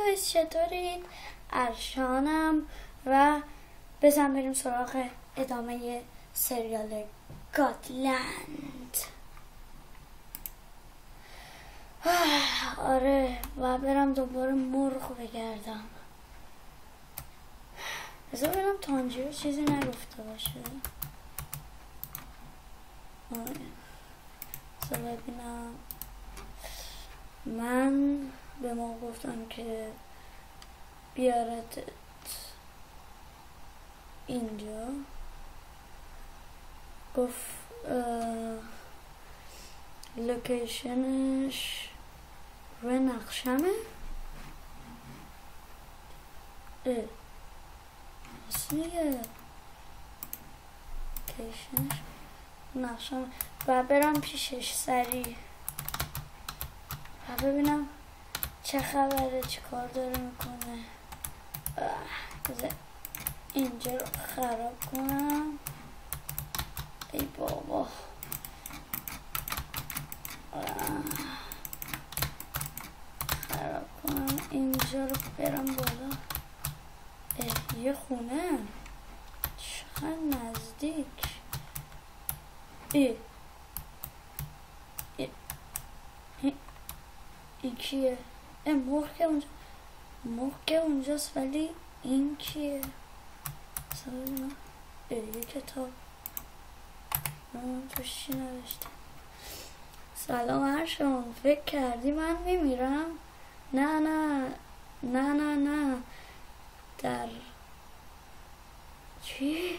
گایز، چطورید؟ ارشانم و بزن بریم سراغ ادامه سریال گاتلند. آره و برم دوباره مرغ بگردم. بذار برم تانجیرو چیزی نگفته باشه. بذار ببینم. من به ما گفتم که بیارتت اینجا، گفت لوکیشنش روی نقشمه. اصلیه لوکیشنش نقشمه و برم پیشش سریع و ببینم چه خبره، چه کار داره میکنه. بذار اینجا رو خراب کنم. ای بابا خراب کنم اینجا رو، برم بالا. یه خونه چقدر نزدیک. این کیه؟ مرغ که اونجاست، ولی این کیه؟ یه کتاب توش چی نوشته؟ سلام ارشان، فکر کردی من میمیرم؟ نه نه نه نه نه. در چی؟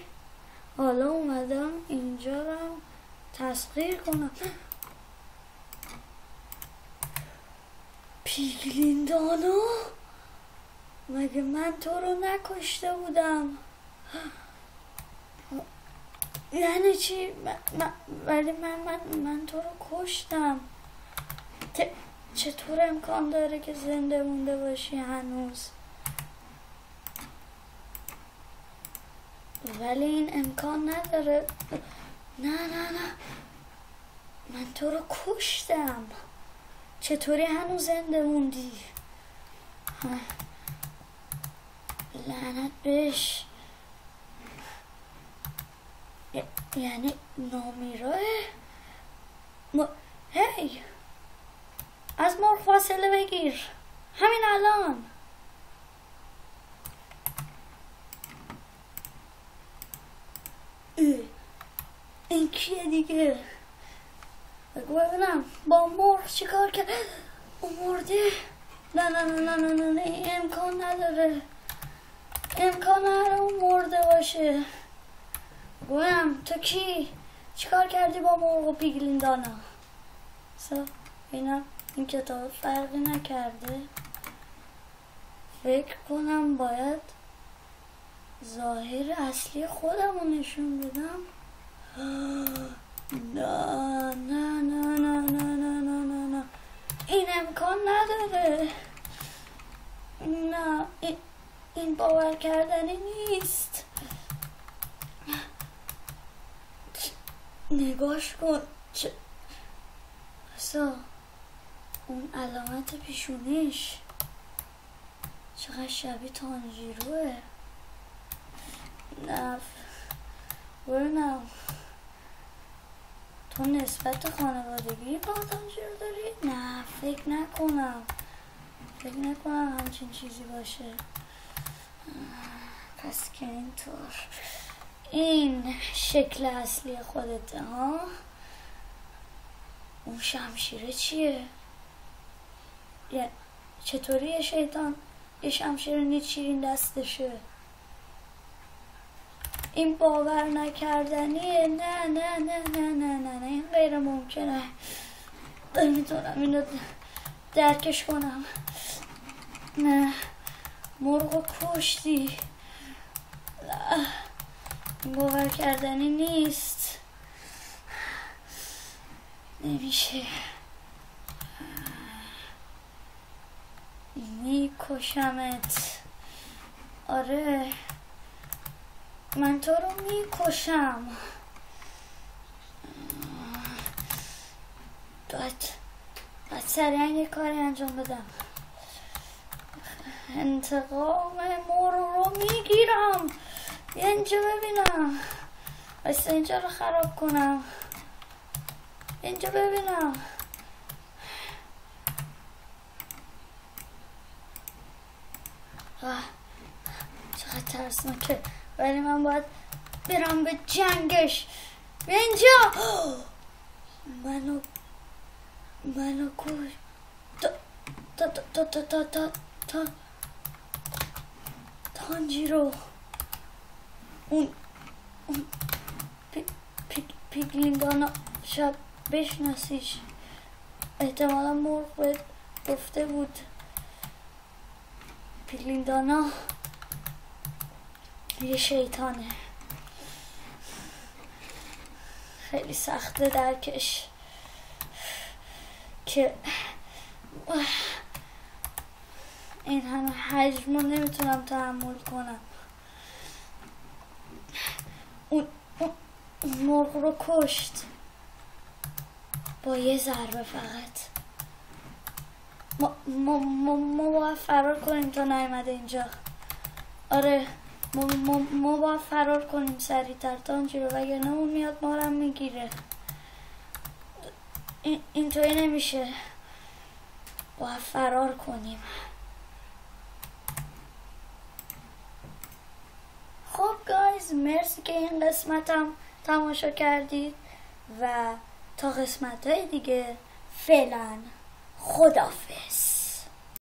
حالا اومدم اینجا رو تسخیر کنم. پیگلیندانا، مگه من تو رو نکشته بودم؟ یعنی چی؟ ولی من تو رو کشتم. چطور امکان داره که زنده مونده باشی هنوز؟ ولی این امکان نداره. نه نه نه، من تو رو کشتم. چطوری هنوز زنده موندی؟ لعنت بهش. یعنی نامیراه؟ هی، از مرغ فاصله بگیر همین الان. این کیه دیگه؟ بگو ببینم با مرغ چی کار کرد؟ او مرده؟ نه نه نه نه نه نه، این امکان نداره. امکان نداره اون مرده باشه. گویم تو کی؟ چیکار کردی با مرغ و پیگلیندانا؟ ببینم این کتاب فرقی نکرده. فکر کنم باید ظاهر اصلی خودم رو نشون بدم. نه نه نه نه نه نه نه نه نه، این امکان نداره. نه این باور کردنی نیست. نگاش کن. اون علامت پیشونیش چقدر شبیه تانجیروه. نه برنم، تو نسبت خانوادگی با تانجیرو داری؟ نه فکر نکنم همچین چیزی باشه. پس که اینطور این شکل اصلی خودته ها؟ اون شمشیره چیه؟ چطوری یه شیطان یه شمشیر نیچیرین دستشه؟ این باور نکردنیه. نه نه نه نه نه نه نه، این غیر ممکنه. نمیتونم اینو درکش کنم. نه، مرغو کشتی. باور کردنی نیست. نمیشه. میکشمت. آره من تو رو میکشم. باید سریعا یه کاری انجام بدم. انتقام مرغ رو میگیرم. اینجا ببینم، بس اینجا رو خراب کنم. اینجا ببینم. چقدر ترسناکه، ولی من باید برم به جنگش. اینجا منو کش. تانجیرو، اون پیگلیندانا شاید بشناسیش، احتمالا مرغ بهت گفته بود. پیگلیندانا یه شیطانه، خیلی سخته درکش که این همه حجم رو نمیتونم تحمل کنم. اون مرغ رو کشت با یه ضربه فقط. ما باید فرار کنیم تا نیومده اینجا. آره ما باید فرار کنیم سریعتر تانجیرو، وگرنه اون میاد ما رو میگیره. اینطوری نمیشه، باید فرار کنیم. خب گایز، مرسی که این قسمتم تماشا کردید و تا قسمت های دیگه فعلا خداحافظ.